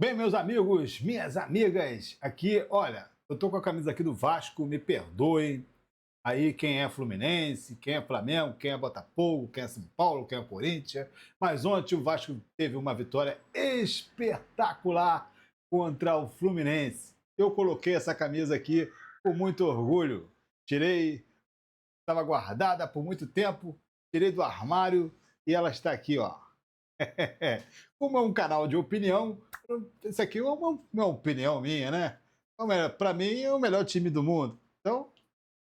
Bem, meus amigos, minhas amigas, aqui, olha, eu tô com a camisa aqui do Vasco, me perdoem. Aí quem é Fluminense, quem é Flamengo, quem é Botafogo, quem é São Paulo, quem é Corinthians. Mas ontem o Vasco teve uma vitória espetacular contra o Fluminense. Eu coloquei essa camisa aqui com muito orgulho. Tirei, estava guardada por muito tempo, tirei do armário e ela está aqui, ó. Como é um canal de opinião, isso aqui é uma opinião minha, né? Para mim é o melhor time do mundo. Então,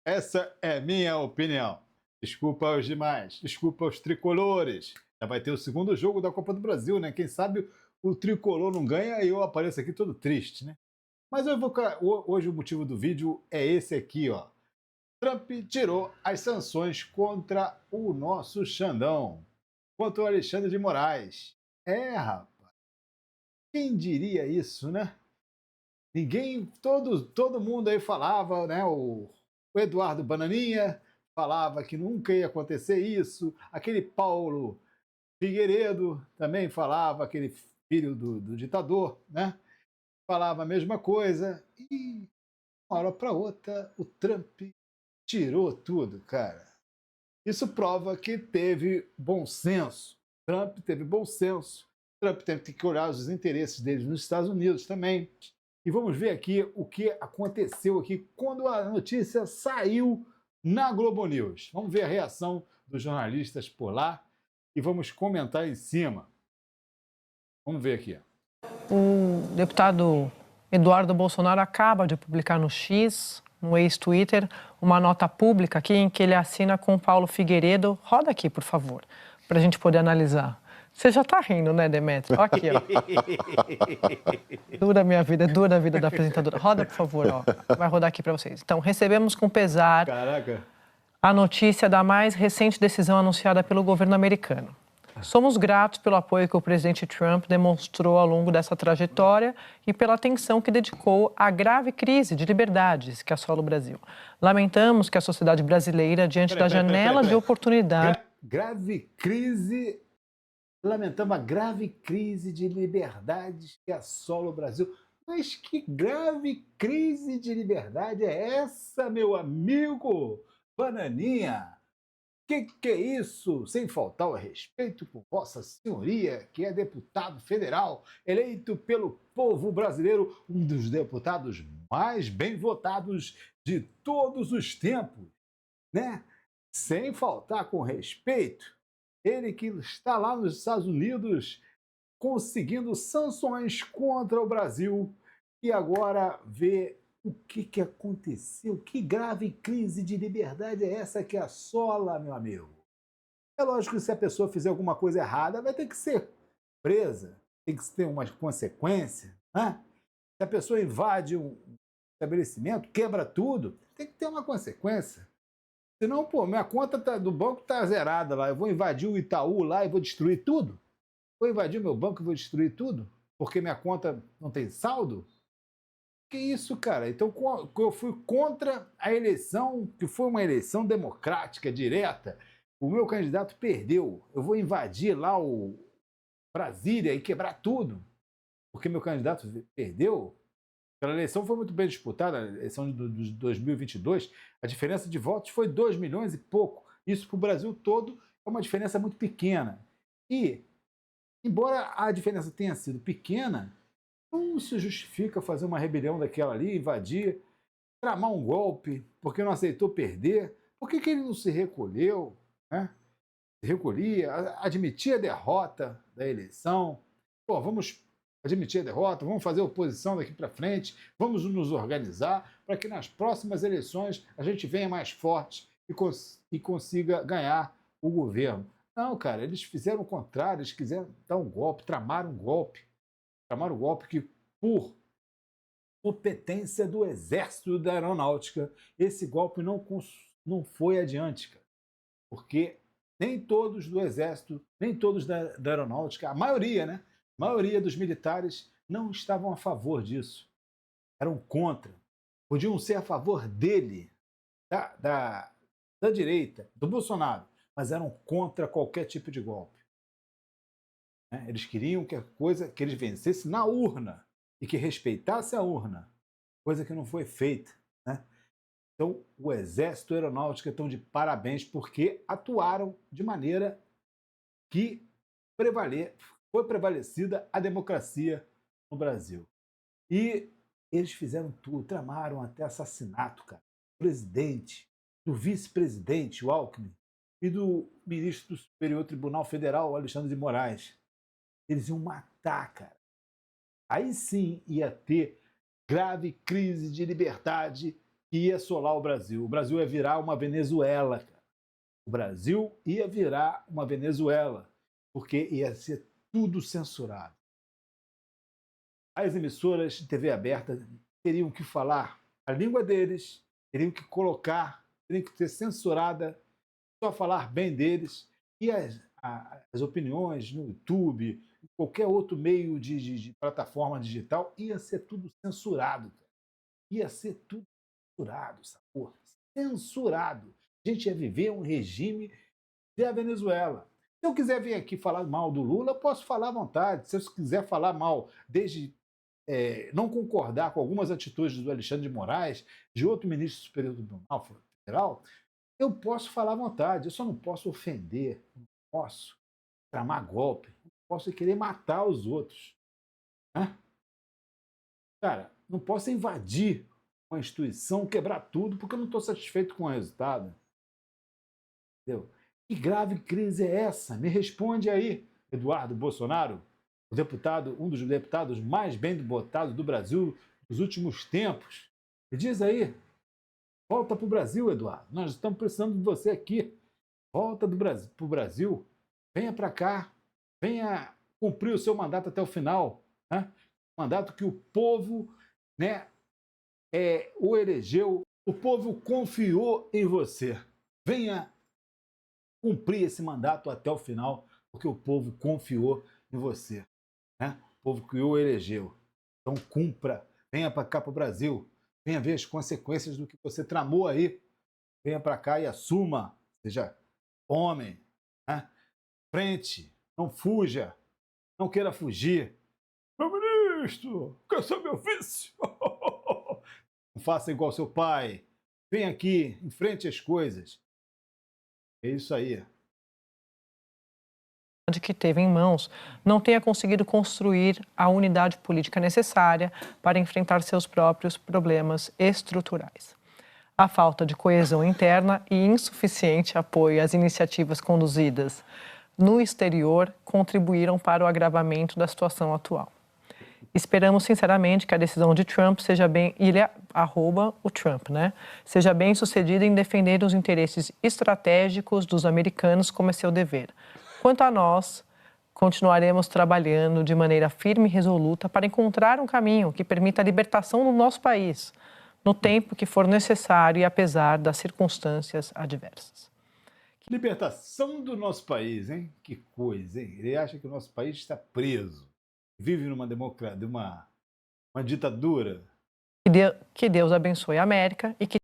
essa é minha opinião. Desculpa aos demais, desculpa aos tricolores. Já vai ter o segundo jogo da Copa do Brasil, né? Quem sabe o tricolor não ganha e eu apareço aqui todo triste, né? Mas hoje o motivo do vídeo é esse aqui, ó. Trump tirou as sanções contra o nosso Xandão, contra o Alexandre de Moraes. Rapaz, quem diria isso, né? Ninguém, todo mundo aí falava, né? O Eduardo Bananinha falava que nunca ia acontecer isso. Aquele Paulo Figueiredo também falava, aquele filho do ditador, né? Falava a mesma coisa. E uma hora para outra, o Trump tirou tudo, cara. Isso prova que teve bom senso. Trump teve bom senso. Trump teve que olhar os interesses deles nos Estados Unidos também. E vamos ver aqui o que aconteceu aqui quando a notícia saiu na Globo News. Vamos ver a reação dos jornalistas por lá e vamos comentar em cima. Vamos ver aqui. O deputado Eduardo Bolsonaro acaba de publicar no X, no ex-Twitter, uma nota pública aqui em que ele assina com Paulo Figueiredo. Roda aqui, por favor, para a gente poder analisar. Você já está rindo, né, Demetrio? Olha aqui, ó. Dura a vida da apresentadora. Roda, por favor, ó. Vai rodar aqui para vocês. Então, recebemos com pesar a notícia da mais recente decisão anunciada pelo governo americano. Somos gratos pelo apoio que o presidente Trump demonstrou ao longo dessa trajetória e pela atenção que dedicou à grave crise de liberdades que assola o Brasil. Lamentamos que a sociedade brasileira, diante da janela de oportunidade... Lamentamos a grave crise de liberdades que assola o Brasil. Mas que grave crise de liberdade é essa, meu amigo Bananinha? Que é isso? Sem faltar o respeito por Vossa Senhoria, que é deputado federal, eleito pelo povo brasileiro, um dos deputados mais bem votados de todos os tempos, né? Sem faltar com respeito, ele que está lá nos Estados Unidos conseguindo sanções contra o Brasil e agora vê o que aconteceu? Que grave crise de liberdade é essa que assola, meu amigo? É lógico que se a pessoa fizer alguma coisa errada, vai ter que ser presa, tem que ter uma consequência. Né? Se a pessoa invade um estabelecimento, quebra tudo, tem que ter uma consequência. Senão, pô, minha conta do banco está zerada lá, eu vou invadir o Itaú lá e vou destruir tudo? Vou invadir meu banco e vou destruir tudo? Porque minha conta não tem saldo? Que isso, cara? Então eu fui contra a eleição, que foi uma eleição democrática, direta. O meu candidato perdeu. Eu vou invadir lá o Brasília e quebrar tudo, porque meu candidato perdeu. Aquela eleição foi muito bem disputada, a eleição de 2022. A diferença de votos foi 2 milhões e pouco. Isso para o Brasil todo é uma diferença muito pequena. E, embora a diferença tenha sido pequena, não se justifica fazer uma rebelião daquela ali, invadir, tramar um golpe, porque não aceitou perder. Por que ele não se recolheu? Né? Se recolhia, admitia a derrota da eleição. Pô, vamos admitir a derrota, vamos fazer oposição daqui para frente, vamos nos organizar para que nas próximas eleições a gente venha mais forte e consiga ganhar o governo. Não, cara, eles fizeram o contrário, eles quiseram dar um golpe, tramaram um golpe. Tramaram o golpe que, por competência do Exército da Aeronáutica, esse golpe não foi adiante, cara. Porque nem todos do Exército, nem todos da Aeronáutica, a maioria, né? A maioria dos militares não estavam a favor disso. Eram contra. Podiam ser a favor dele, da direita, do Bolsonaro, mas eram contra qualquer tipo de golpe. né? Eles queriam que eles vencessem na urna e que respeitasse a urna, coisa que não foi feita, né? Então, o Exército e a Aeronáutica estão de parabéns porque atuaram de maneira que foi prevalecida a democracia no Brasil. E eles fizeram tudo, tramaram até assassinato, cara. Do presidente, do vice-presidente, o Alckmin, e do ministro do Superior Tribunal Federal, Alexandre de Moraes. Eles iam matar, cara. Aí sim ia ter grave crise de liberdade que ia assolar o Brasil. O Brasil ia virar uma Venezuela, cara. O Brasil ia virar uma Venezuela, porque ia ser tudo censurado. As emissoras de TV aberta teriam que falar a língua deles, teriam que ser censurada, só falar bem deles, e as opiniões no YouTube, qualquer outro meio de plataforma digital, ia ser tudo censurado, cara. Ia ser tudo censurado, sacou? Censurado. A gente ia viver um regime da Venezuela. Se eu quiser vir aqui falar mal do Lula, eu posso falar à vontade. Se eu quiser falar mal, desde não concordar com algumas atitudes do Alexandre de Moraes, de outro ministro superior do Tribunal Federal, eu posso falar à vontade. Eu só não posso ofender, não posso tramar golpe, não posso querer matar os outros. Né? Cara, não posso invadir uma instituição, quebrar tudo, porque eu não estou satisfeito com o resultado. Entendeu? Que grave crise é essa? Me responde aí, Eduardo Bolsonaro, um dos deputados mais bem votados do Brasil nos últimos tempos. Me diz aí, volta para o Brasil, Eduardo. Nós estamos precisando de você aqui. Volta para o Brasil, venha para cá, venha cumprir o seu mandato até o final. Né? Mandato que o povo, né, o elegeu, o povo confiou em você. Venha cumprir esse mandato até o final, porque o povo confiou em você. Né? O povo que o elegeu. Então cumpra, venha para cá para o Brasil, venha ver as consequências do que você tramou aí. Venha para cá e assuma, seja homem, né? Frente, não fuja, não queira fugir. Meu ministro, quer ser meu vice? Não faça igual seu pai. Vem aqui, enfrente as coisas. É isso aí. Que teve em mãos, não tenha conseguido construir a unidade política necessária para enfrentar seus próprios problemas estruturais. A falta de coesão interna e insuficiente apoio às iniciativas conduzidas no exterior contribuíram para o agravamento da situação atual. Esperamos sinceramente que a decisão de Trump seja bem, seja bem sucedida em defender os interesses estratégicos dos americanos como é seu dever. Quanto a nós, continuaremos trabalhando de maneira firme e resoluta para encontrar um caminho que permita a libertação do nosso país, no tempo que for necessário e apesar das circunstâncias adversas. Libertação do nosso país, hein? Que coisa, hein? Ele acha que o nosso país está preso, vive numa democracia, uma ditadura. Que Deus abençoe a América e que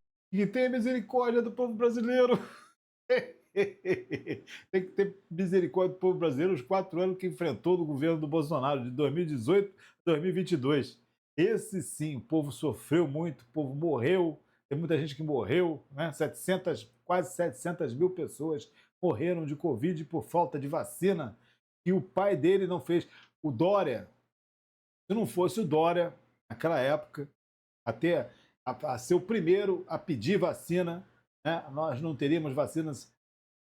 tenha misericórdia do povo brasileiro. Tem que ter misericórdia do povo brasileiro os 4 anos que enfrentou do governo do Bolsonaro, de 2018 a 2022. Esse sim, o povo sofreu muito, o povo morreu, tem muita gente que morreu, né? Quase 700 mil pessoas morreram de Covid por falta de vacina, e o pai dele não fez. O Dória, se não fosse o Dória, naquela época, até a ser o primeiro a pedir vacina, né? Nós não teríamos vacinas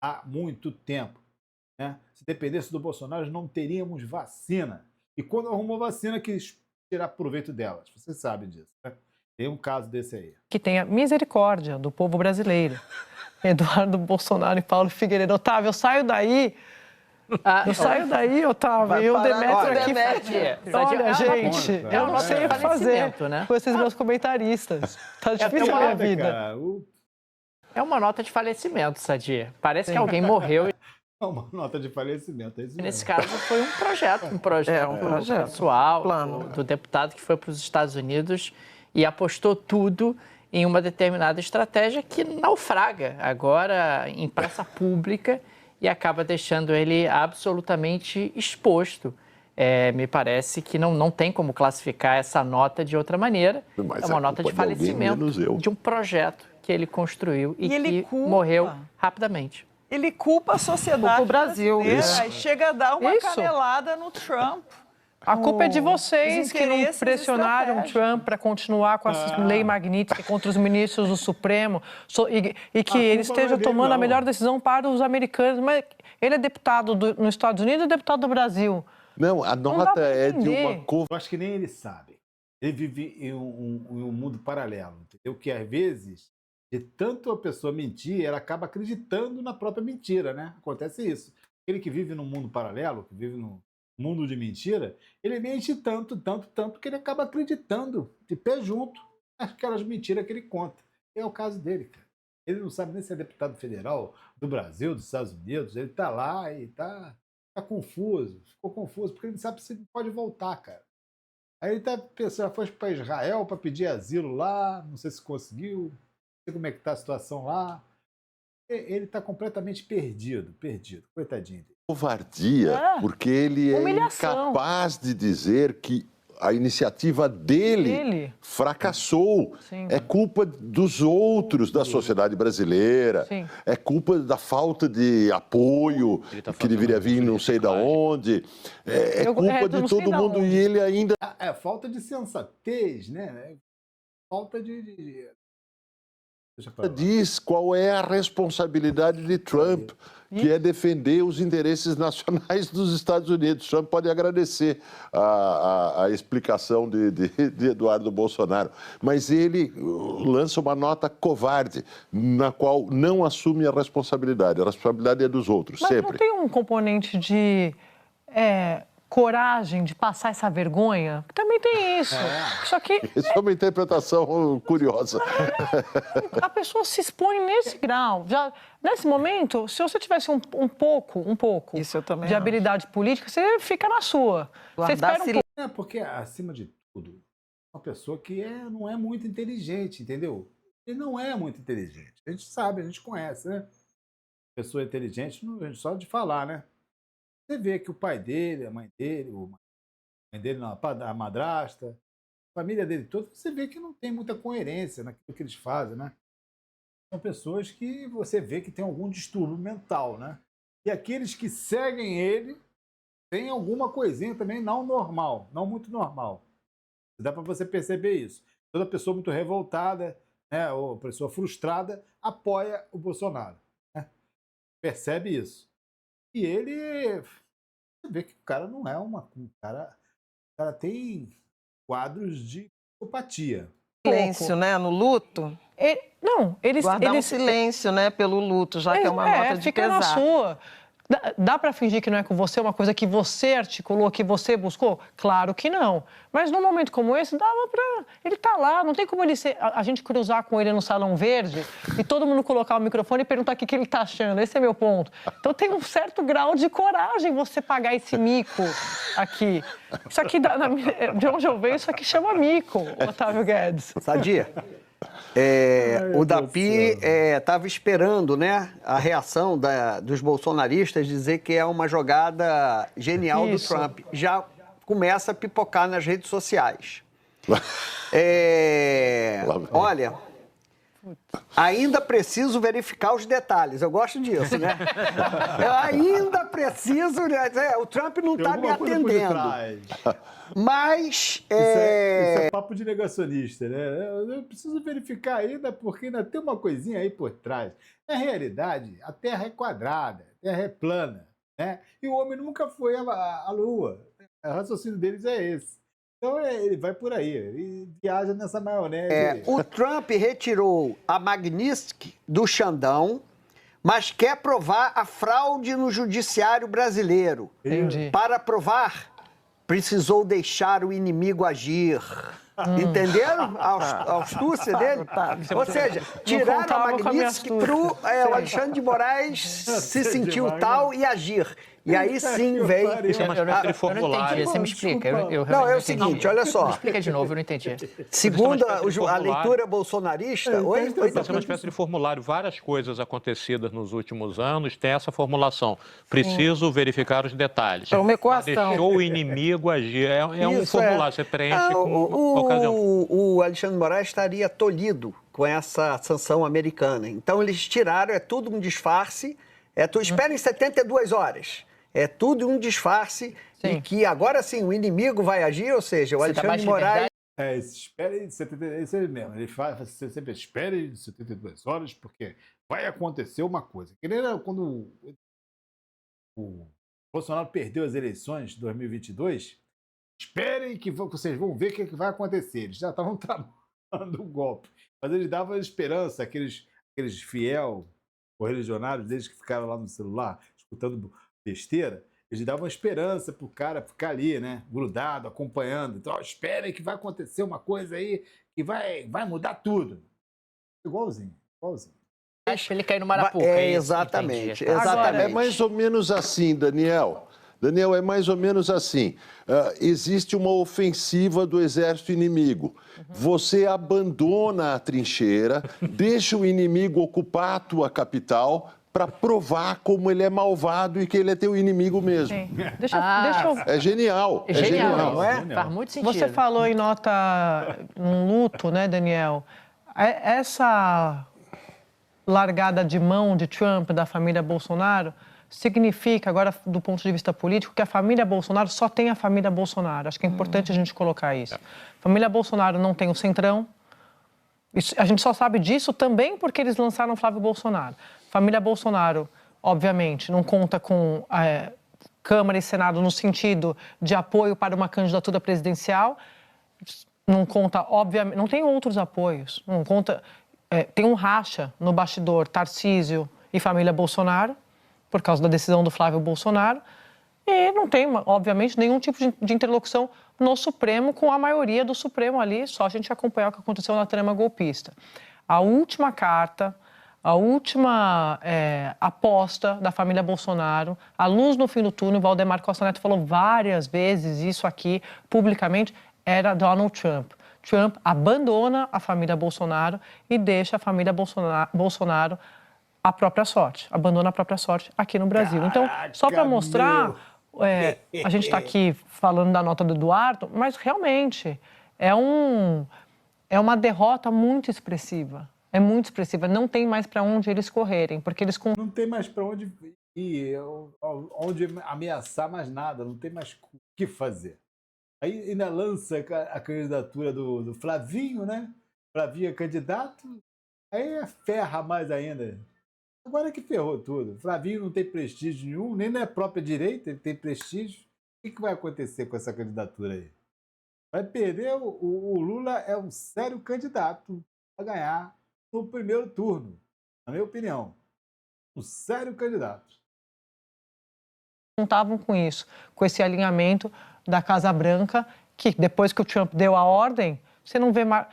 há muito tempo. Né? Se dependesse do Bolsonaro, não teríamos vacina. E quando arrumou vacina, quis tirar proveito delas. Você sabe disso. Né? Tem um caso desse aí. Que tenha misericórdia do povo brasileiro. Eduardo Bolsonaro e Paulo Figueiredo. Otávio, eu saio daí. Eu saio daí, Otávio. E o Demetrio aqui. Olha, gente, eu não sei o que fazer com esses meus comentaristas. Tá difícil a minha vida. Cara, É uma nota de falecimento, Sadir. Parece que alguém morreu. É uma nota de falecimento. É isso Nesse caso, foi um projeto pessoal do deputado que foi para os Estados Unidos e apostou tudo em uma determinada estratégia que naufraga agora em praça pública e acaba deixando ele absolutamente exposto. Me parece que não tem como classificar essa nota de outra maneira. Mas é uma nota de falecimento de um projeto que ele construiu e que morreu rapidamente. Ele culpa a sociedade brasileira e chega a dar uma canelada no Trump. A culpa é de vocês que não pressionaram o Trump para continuar com essa lei magnífica contra os ministros do Supremo e que ele esteja tomando a melhor decisão para os americanos. Mas ele é deputado nos Estados Unidos e deputado do Brasil. Não, a nota é de uma... Eu acho que nem ele sabe. Ele vive em um mundo paralelo, entendeu? Que às vezes, de tanto a pessoa mentir, ela acaba acreditando na própria mentira, né? Acontece isso. Aquele que vive num mundo paralelo, que vive num mundo de mentira, ele mente tanto que ele acaba acreditando de pé junto aquelas mentiras que ele conta. É o caso dele, cara. Ele não sabe nem se é deputado federal do Brasil, dos Estados Unidos. Ele tá lá e tá confuso. Ficou confuso, porque ele não sabe se ele pode voltar, cara. Aí ele tá pensando, foi para Israel para pedir asilo lá, não sei se conseguiu, não sei como é que tá a situação lá. Ele tá completamente perdido, coitadinho dele. Covardia, porque ele é incapaz de dizer que a iniciativa dele fracassou. Sim. É culpa dos outros da sociedade brasileira. Sim. É culpa da falta de apoio que deveria vir não sei de onde. É culpa de todo mundo e ele ainda... É falta de sensatez, né? Falta de... Diz qual é a responsabilidade de Trump, que é defender os interesses nacionais dos Estados Unidos. Trump pode agradecer a explicação de Eduardo Bolsonaro, mas ele lança uma nota covarde, na qual não assume a responsabilidade. A responsabilidade é dos outros, mas sempre. Não tem um componente de coragem de passar essa vergonha? Também tem isso. Só que... Isso é uma interpretação curiosa. A pessoa se expõe nesse grau. Já, nesse momento, se você tivesse um pouco isso eu também de habilidade política, você fica na sua. Você espera um pouco. Porque, acima de tudo, uma pessoa que não é muito inteligente, entendeu? Ele não é muito inteligente. A gente sabe, a gente conhece, né? Pessoa inteligente, só de falar, né? Você vê que o pai dele, a mãe dele não, a madrasta, a família dele toda, você vê que não tem muita coerência naquilo que eles fazem, né? São pessoas que você vê que tem algum distúrbio mental, né? E aqueles que seguem ele têm alguma coisinha também não normal, não muito normal. Dá para você perceber isso. Toda pessoa muito revoltada, né, ou pessoa frustrada, apoia o Bolsonaro, né? Percebe isso. E ele, você vê que o cara não é um cara... O cara tem quadros de psicopatia. Silêncio, né? No luto. Guardar um silêncio, né? Pelo luto, já que é uma nota de fica pesar. na sua. Dá para fingir que não é com você uma coisa que você articulou, que você buscou? Claro que não. Mas num momento como esse, dava para... Ele tá lá, não tem como a gente cruzar com ele no Salão Verde e todo mundo colocar o microfone e perguntar o que ele tá achando. Esse é meu ponto. Então tem um certo grau de coragem você pagar esse mico aqui. Isso aqui, de onde eu venho, isso aqui chama mico, Otávio Guedes. Sadia. O Dapi estava esperando, né, a reação dos bolsonaristas dizer que é uma jogada genial do Trump. Já começa a pipocar nas redes sociais. Olha, ainda preciso verificar os detalhes. Eu gosto disso, né? Eu ainda preciso... o Trump não está me atendendo. Mas... Isso é papo de negacionista, né? Eu preciso verificar ainda, porque ainda tem uma coisinha aí por trás. Na realidade, a Terra é quadrada, a Terra é plana, né? E o homem nunca foi à Lua. O raciocínio deles é esse. Então ele vai por aí, ele viaja nessa maionese. O Trump retirou a Magnitsky do Xandão, mas quer provar a fraude no judiciário brasileiro. Entendi. Para provar, precisou deixar o inimigo agir. Entenderam a astúcia dele? Ou seja, tiraram a Magnitsky para o Alexandre de Moraes se sentir o tal e agir. E aí sim veio... Eu não entendi, você me explica. Não, é o seguinte, olha só. Me explica de novo, eu não entendi. Segundo a leitura bolsonarista... É uma espécie de formulário, várias coisas acontecidas nos últimos anos, tem essa formulação. Preciso verificar os detalhes. É uma equação. Deixou o inimigo agir. É um formulário, você preenche com ocasião. O Alexandre de Moraes estaria tolhido com essa sanção americana. Então eles tiraram, é tudo um disfarce. Esperem 72 horas. É tudo um disfarce e que agora sim o inimigo vai agir, ou seja, o Alexandre de Moraes... Espere 72, isso aí mesmo. Ele fala, você sempre espere 72 horas, porque vai acontecer uma coisa. Que nem quando o Bolsonaro perdeu as eleições de 2022, esperem que vocês vão ver o que vai acontecer. Eles já estavam tramando o golpe. Mas eles davam esperança, aqueles fiel correligionários deles que ficaram lá no celular, escutando besteira, eles davam esperança pro cara ficar ali, né, grudado, acompanhando. Então, esperem que vai acontecer uma coisa aí que vai mudar tudo. Igualzinho. Acho que ele caiu no Marapuca. Exatamente. É mais ou menos assim, Daniel. Daniel, é mais ou menos assim. Existe uma ofensiva do exército inimigo. Você abandona a trincheira, deixa o inimigo ocupar a tua capital para provar como ele é malvado e que ele é teu inimigo mesmo. Deixa eu... É genial. É genial, não é? Faz muito sentido. Você falou em um luto, né, Daniel? Essa largada de mão de Trump, da família Bolsonaro, significa, agora, do ponto de vista político, que a família Bolsonaro só tem a família Bolsonaro. Acho que é importante a gente colocar isso. A família Bolsonaro não tem o Centrão. A gente só sabe disso também porque eles lançaram o Flávio Bolsonaro. Família Bolsonaro, obviamente, não conta com Câmara e Senado no sentido de apoio para uma candidatura presidencial. Não conta, obviamente, não tem outros apoios. Não conta, tem um racha no bastidor Tarcísio e família Bolsonaro, por causa da decisão do Flávio Bolsonaro. E não tem, obviamente, nenhum tipo de interlocução no Supremo com a maioria do Supremo ali, só a gente acompanhar o que aconteceu na trama golpista. A última carta, a última aposta da família Bolsonaro, a luz no fim do túnel, Valdemar Costa Neto falou várias vezes isso aqui publicamente, era Donald Trump. Trump abandona a família Bolsonaro e deixa a família Bolsonaro a própria sorte, abandona a própria sorte aqui no Brasil. Então, só para mostrar, a gente está aqui falando da nota do Eduardo, mas realmente é uma derrota muito expressiva. É muito expressiva. Não tem mais para onde eles correrem, porque eles... Não tem mais para onde ir, onde ameaçar mais nada, não tem mais o que fazer. Aí ainda lança a candidatura do Flavinho, né? Flavinho é candidato, aí ferra mais ainda. Agora que ferrou tudo. Flavinho não tem prestígio nenhum, nem na própria direita ele tem prestígio. O que vai acontecer com essa candidatura aí? Vai perder, o Lula é um sério candidato a ganhar no primeiro turno, na minha opinião. Um sério candidato. Contavam com isso, com esse alinhamento da Casa Branca, que depois que o Trump deu a ordem, você não vê mais...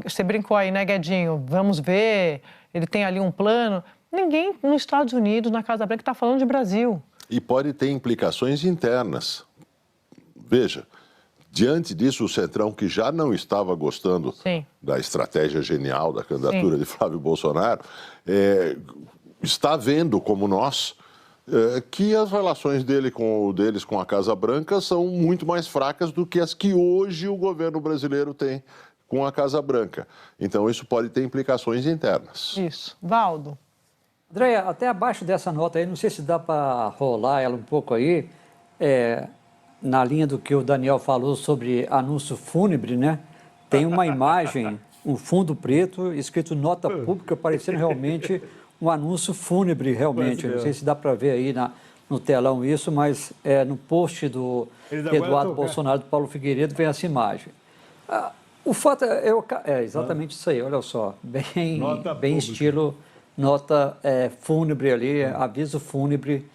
Você brincou aí, né, Guedinho? Vamos ver, ele tem ali um plano... Ninguém nos Estados Unidos, na Casa Branca, está falando de Brasil. E pode ter implicações internas. Veja, diante disso, o Centrão, que já não estava gostando da estratégia genial da candidatura de Flávio Bolsonaro, está vendo, como nós, que as relações deles com a Casa Branca são muito mais fracas do que as que hoje o governo brasileiro tem com a Casa Branca. Então, isso pode ter implicações internas. Isso. Valdo? Andréia, até abaixo dessa nota aí, não sei se dá para rolar ela um pouco aí, na linha do que o Daniel falou sobre anúncio fúnebre, né? Tem uma imagem, um fundo preto, escrito nota pública, parecendo realmente um anúncio fúnebre, realmente. Não sei se dá para ver aí no telão isso, mas no post do Eduardo Bolsonaro, do Paulo Figueiredo, vem essa imagem. O fato é exatamente isso aí, olha só, bem estilo... Nota fúnebre ali, aviso fúnebre.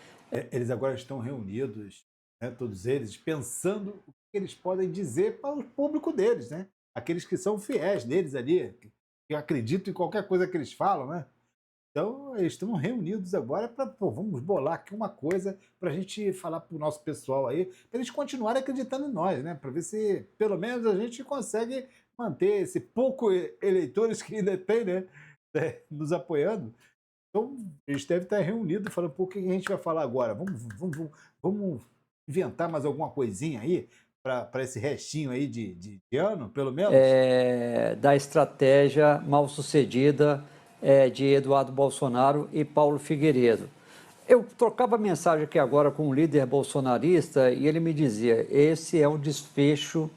Eles agora estão reunidos, né, todos eles, pensando o que eles podem dizer para o público deles, né? aqueles que são fiéis deles ali, que acreditam em qualquer coisa que eles falam, né? Então, eles estão reunidos agora para, vamos bolar aqui uma coisa para a gente falar para o nosso pessoal aí, para eles continuarem acreditando em nós, né? Para ver se, pelo menos, a gente consegue manter esse pouco eleitores que ainda tem, né? Nos apoiando. Então, eles devem estar reunidos falando, pô, o que a gente vai falar agora? Vamos inventar mais alguma coisinha aí para esse restinho aí de ano, pelo menos? Da estratégia mal sucedida de Eduardo Bolsonaro e Paulo Figueiredo. Eu trocava mensagem aqui agora com um líder bolsonarista e ele me dizia, esse é um desfecho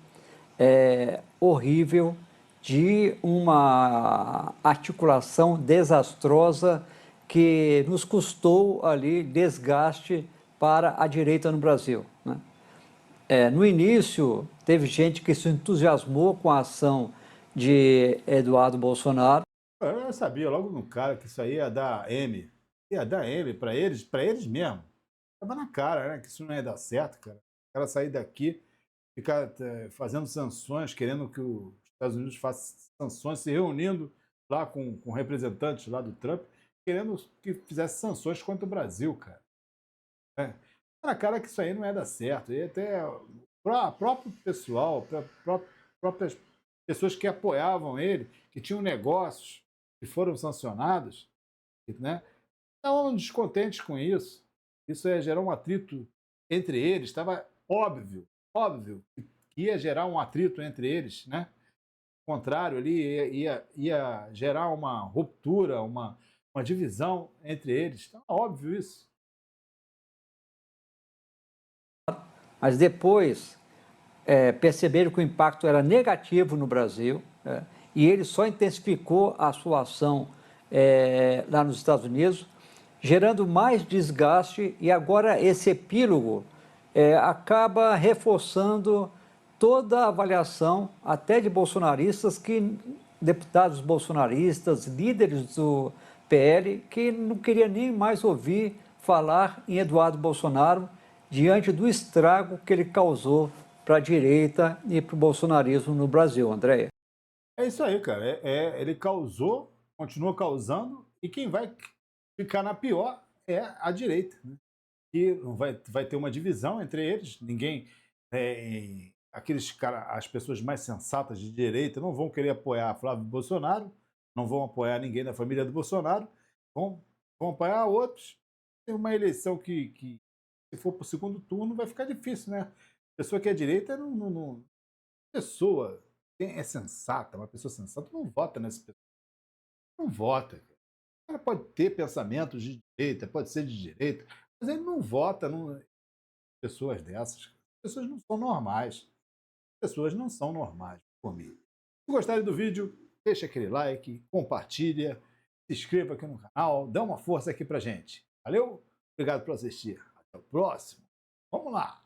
horrível de uma articulação desastrosa que nos custou ali desgaste para a direita no Brasil, né? No início, teve gente que se entusiasmou com a ação de Eduardo Bolsonaro. Eu sabia logo no cara que isso aí ia dar M. Ia dar M para eles mesmo. Tava na cara, né? Que isso não ia dar certo, cara. O cara sair daqui, ficar fazendo sanções, querendo que os Estados Unidos façam sanções, se reunindo lá com representantes lá do Trump, querendo que fizesse sanções contra o Brasil, cara. Tá na cara que isso aí não ia dar certo. E até o próprio pessoal, próprias pessoas que apoiavam ele, que tinham negócios, que foram sancionados, né? Estavam descontentes com isso. Isso ia gerar um atrito entre eles. Estava óbvio que ia gerar um atrito entre eles, né? Ao contrário, ali ia gerar uma ruptura, uma divisão entre eles. Então, óbvio isso. Mas depois perceberam que o impacto era negativo no Brasil, e ele só intensificou a sua ação lá nos Estados Unidos, gerando mais desgaste, e agora esse epílogo acaba reforçando toda a avaliação, até de bolsonaristas, deputados bolsonaristas, líderes do PL, que não queria nem mais ouvir falar em Eduardo Bolsonaro diante do estrago que ele causou para a direita e para o bolsonarismo no Brasil, Andréia. É isso aí, cara. Ele causou, continua causando, e quem vai ficar na pior é a direita, né? E vai ter uma divisão entre eles. Ninguém, as pessoas mais sensatas de direita não vão querer apoiar Flávio Bolsonaro, não vão apoiar ninguém da família do Bolsonaro, vão apoiar outros. Tem uma eleição que se for para o segundo turno, vai ficar difícil, né? A pessoa que é direita pessoa é sensata, uma pessoa sensata não vota nessa pessoa. Não vota. O cara pode ter pensamentos de direita, pode ser de direita, mas ele não vota pessoas dessas. As pessoas não são normais. As pessoas não são normais comigo. Se gostarem do vídeo, deixa aquele like, compartilha, se inscreva aqui no canal, dá uma força aqui pra gente. Valeu? Obrigado por assistir. Até o próximo. Vamos lá!